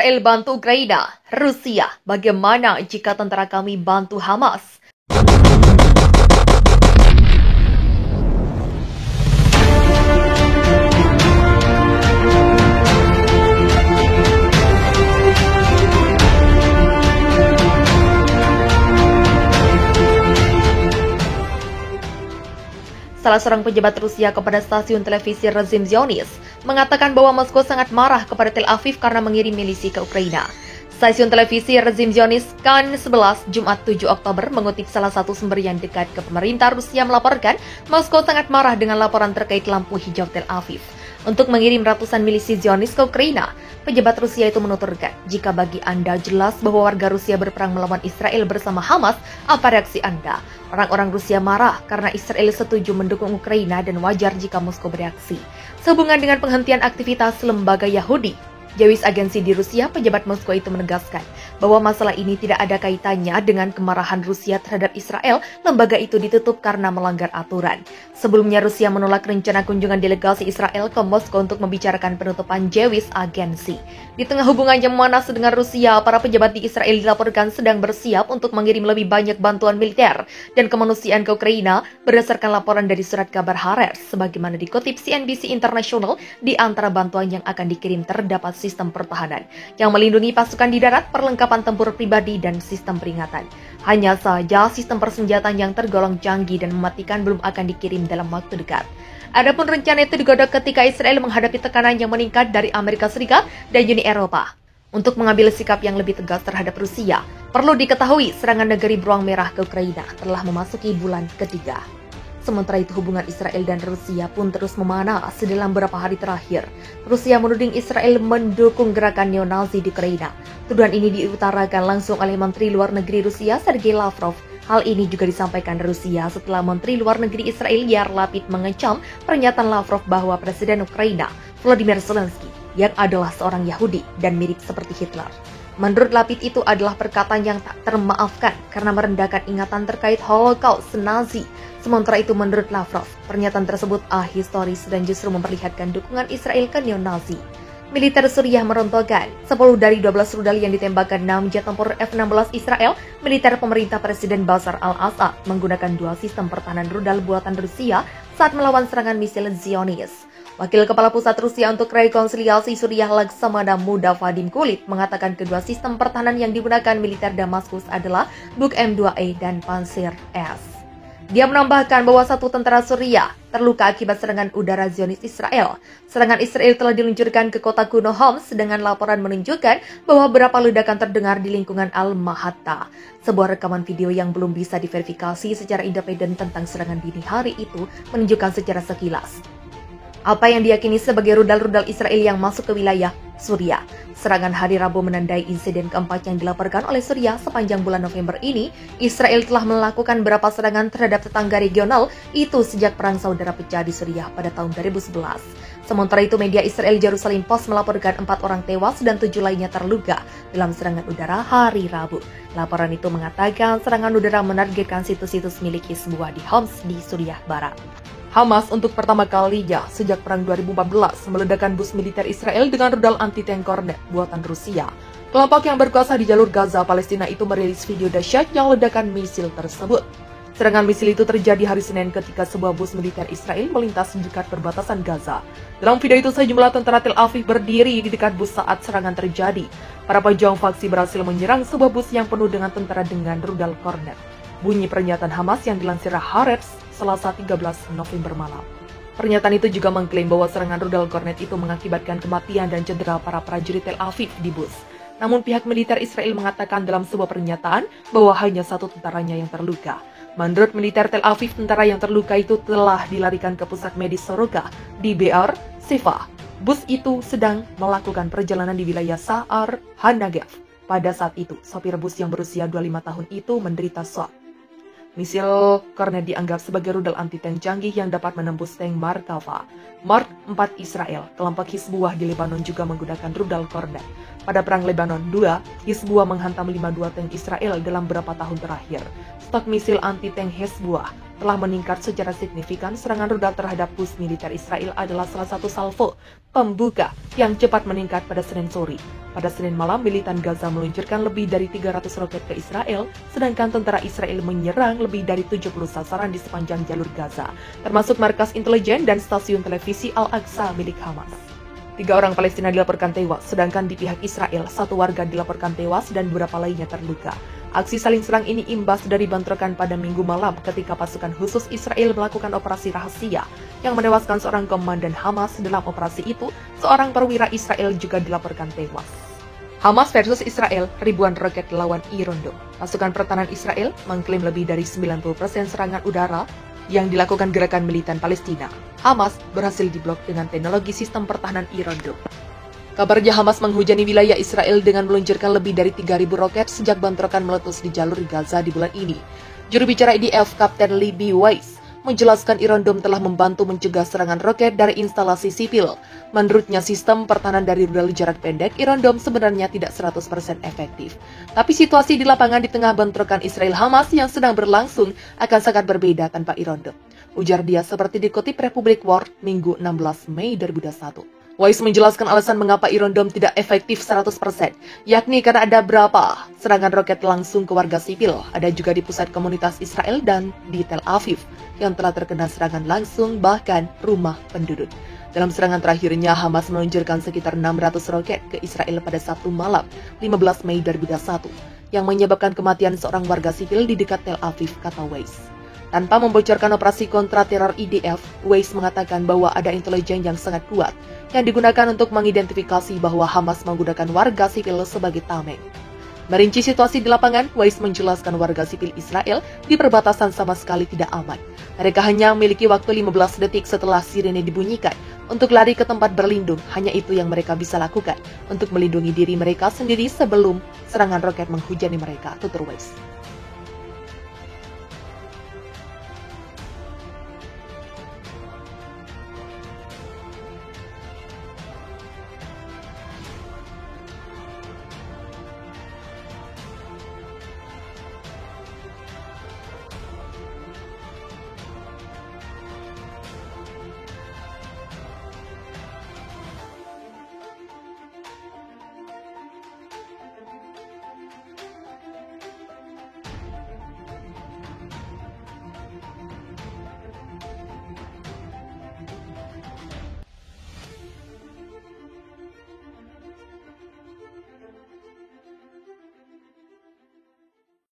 Israel bantu Ukraina. Rusia, bagaimana jika tentara kami bantu Hamas? Salah seorang pejabat Rusia kepada stasiun televisi rezim Zionis mengatakan bahwa Moskow sangat marah kepada Tel Aviv karena mengirim milisi ke Ukraina. Stasiun televisi rezim Zionis Kan 11 Jumat 7 Oktober mengutip salah satu sumber yang dekat ke pemerintah Rusia melaporkan Moskow sangat marah dengan laporan terkait lampu hijau Tel Aviv untuk mengirim ratusan milisi Zionis ke Ukraina. Pejabat Rusia itu menuturkan, jika bagi Anda jelas bahwa warga Rusia berperang melawan Israel bersama Hamas, apa reaksi Anda? Orang-orang Rusia marah karena Israel setuju mendukung Ukraina dan wajar jika Moskow bereaksi. Sehubungan dengan penghentian aktivitas lembaga Yahudi, Jewish Agency di Rusia, pejabat Moskow itu menegaskan bahwa masalah ini tidak ada kaitannya dengan kemarahan Rusia terhadap Israel. Lembaga itu ditutup karena melanggar aturan. Sebelumnya Rusia menolak rencana kunjungan delegasi Israel ke Moskow untuk membicarakan penutupan Jewish Agency. Di tengah hubungan yang memanas dengan Rusia, para pejabat di Israel dilaporkan sedang bersiap untuk mengirim lebih banyak bantuan militer dan kemanusiaan ke Ukraina berdasarkan laporan dari surat kabar Haaretz. Sebagaimana dikutip CNBC International, di antara bantuan yang akan dikirim terdapat sistem pertahanan yang melindungi pasukan di darat, perlengkapan tempur pribadi, dan sistem peringatan. Hanya saja sistem persenjataan yang tergolong canggih dan mematikan belum akan dikirim dalam waktu dekat. Adapun rencana itu digodok ketika Israel menghadapi tekanan yang meningkat dari Amerika Serikat dan Uni Eropa untuk mengambil sikap yang lebih tegas terhadap Rusia. Perlu diketahui, serangan negeri Beruang Merah ke Ukraina telah memasuki bulan ketiga. Sementara itu hubungan Israel dan Rusia pun terus memanas dalam beberapa hari terakhir. Rusia menuding Israel mendukung gerakan neo-Nazi di Ukraina. Tuduhan ini diutarakan langsung oleh Menteri Luar Negeri Rusia Sergei Lavrov. Hal ini juga disampaikan Rusia setelah Menteri Luar Negeri Israel Yair Lapid mengecam pernyataan Lavrov bahwa Presiden Ukraina Volodymyr Zelensky yang adalah seorang Yahudi dan mirip seperti Hitler. Menurut Lapid itu adalah perkataan yang tak termaafkan karena merendahkan ingatan terkait Holocaust Nazi. Sementara itu menurut Lavrov, pernyataan tersebut ahistoris dan justru memperlihatkan dukungan Israel ke neo-Nazi. Militer Suriah merontokkan 10 dari 12 rudal yang ditembakkan 6 jet tempur F-16 Israel. Militer pemerintah Presiden Bashar al-Assad menggunakan 2 sistem pertahanan rudal buatan Rusia saat melawan serangan misil Zionis. Wakil Kepala Pusat Rusia untuk Rekonsiliasi Suriah Laksamana Muda Vadim Kulit mengatakan kedua sistem pertahanan yang digunakan militer Damaskus adalah Buk M2A dan Pantsir S. Dia menambahkan bahwa 1 tentara Suriah terluka akibat serangan udara Zionis Israel. Serangan Israel telah diluncurkan ke kota kuno Homs dengan laporan menunjukkan bahwa beberapa ledakan terdengar di lingkungan Al-Mahatta. Sebuah rekaman video yang belum bisa diverifikasi secara independen tentang serangan dini hari itu menunjukkan secara sekilas apa yang diyakini sebagai rudal-rudal Israel yang masuk ke wilayah Suriah. Serangan hari Rabu menandai insiden keempat yang dilaporkan oleh Suriah sepanjang bulan November ini. Israel telah melakukan beberapa serangan terhadap tetangga regional itu sejak perang saudara pecah di Suriah pada tahun 2011. Sementara itu, media Israel Jerusalem Post melaporkan 4 orang tewas dan 7 lainnya terluka dalam serangan udara hari Rabu. Laporan itu mengatakan serangan udara menargetkan situs-situs milik Hizbullah di Homs di Suriah Barat. Hamas untuk pertama kalinya sejak perang 2014 meledakkan bus militer Israel dengan rudal anti-tank Kornet buatan Rusia. Kelompok yang berkuasa di jalur Gaza, Palestina itu merilis video dahsyat yang ledakan misil tersebut. Serangan misil itu terjadi hari Senin ketika sebuah bus militer Israel melintas di dekat perbatasan Gaza. Dalam video itu sejumlah tentara Tel Aviv berdiri di dekat bus saat serangan terjadi. Para pejuang faksi berhasil menyerang sebuah bus yang penuh dengan tentara dengan rudal Kornet. Bunyi pernyataan Hamas yang dilansir Haaretz Selasa 13 November malam. Pernyataan itu juga mengklaim bahwa serangan rudal Kornet itu mengakibatkan kematian dan cedera para prajurit Tel Aviv di bus. Namun pihak militer Israel mengatakan dalam sebuah pernyataan bahwa hanya 1 tentaranya yang terluka. Menurut militer Tel Aviv, tentara yang terluka itu telah dilarikan ke pusat medis Soroka di Be'er Sheva. Bus itu sedang melakukan perjalanan di wilayah Sa'ar HaNegev. Pada saat itu, sopir bus yang berusia 25 tahun itu menderita shock. Misil Kornet dianggap sebagai rudal anti-tank canggih yang dapat menembus tank Markava. Mark 4 Israel, kelompok Hizbullah di Lebanon juga menggunakan rudal Kornet. Pada Perang Lebanon II, Hizbullah menghantam 52 tank Israel dalam beberapa tahun terakhir. Stok misil anti-tank Hizbullah telah meningkat secara signifikan, serangan rudal terhadap bus militer Israel adalah salah satu salvo pembuka yang cepat meningkat pada Senin sore. Pada Senin malam, militan Gaza meluncurkan lebih dari 300 roket ke Israel, sedangkan tentara Israel menyerang lebih dari 70 sasaran di sepanjang jalur Gaza, termasuk markas intelijen dan stasiun televisi Al-Aqsa milik Hamas. 3 orang Palestina dilaporkan tewas, sedangkan di pihak Israel, 1 warga dilaporkan tewas dan beberapa lainnya terluka. Aksi saling serang ini imbas dari bentrokan pada Minggu malam ketika pasukan khusus Israel melakukan operasi rahasia yang menewaskan seorang komandan Hamas. Dalam operasi itu, seorang perwira Israel juga dilaporkan tewas. Hamas versus Israel, ribuan roket lawan Iron Dome. Pasukan pertahanan Israel mengklaim lebih dari 90% serangan udara yang dilakukan gerakan militan Palestina. Hamas berhasil diblok dengan teknologi sistem pertahanan Iron Dome. Kabarnya Hamas menghujani wilayah Israel dengan meluncurkan lebih dari 3.000 roket sejak bentrokan meletus di jalur Gaza di bulan ini. Juru bicara IDF, Kapten Lee B. Weiss, menjelaskan Iron Dome telah membantu mencegah serangan roket dari instalasi sipil. Menurutnya, sistem pertahanan dari rudal jarak pendek Iron Dome sebenarnya tidak 100% efektif. Tapi situasi di lapangan di tengah bentrokan Israel-Hamas yang sedang berlangsung akan sangat berbeda tanpa Iron Dome, ujar dia seperti dikutip Republic World Minggu 16 Mei 2021. Weiss menjelaskan alasan mengapa Iron Dome tidak efektif 100%, yakni karena ada beberapa serangan roket langsung ke warga sipil, ada juga di pusat komunitas Israel dan di Tel Aviv yang telah terkena serangan langsung, bahkan rumah penduduk. Dalam serangan terakhirnya, Hamas meluncurkan sekitar 600 roket ke Israel pada Sabtu malam, 15 Mei 2021, yang menyebabkan kematian seorang warga sipil di dekat Tel Aviv, kata Weiss. Tanpa membocorkan operasi kontra teror IDF, Weiss mengatakan bahwa ada intelijen yang sangat kuat yang digunakan untuk mengidentifikasi bahwa Hamas menggunakan warga sipil sebagai tameng. Merinci situasi di lapangan, Weiss menjelaskan warga sipil Israel di perbatasan sama sekali tidak aman. Mereka hanya memiliki waktu 15 detik setelah sirene dibunyikan untuk lari ke tempat berlindung. Hanya itu yang mereka bisa lakukan untuk melindungi diri mereka sendiri sebelum serangan roket menghujani mereka, tutur Weiss.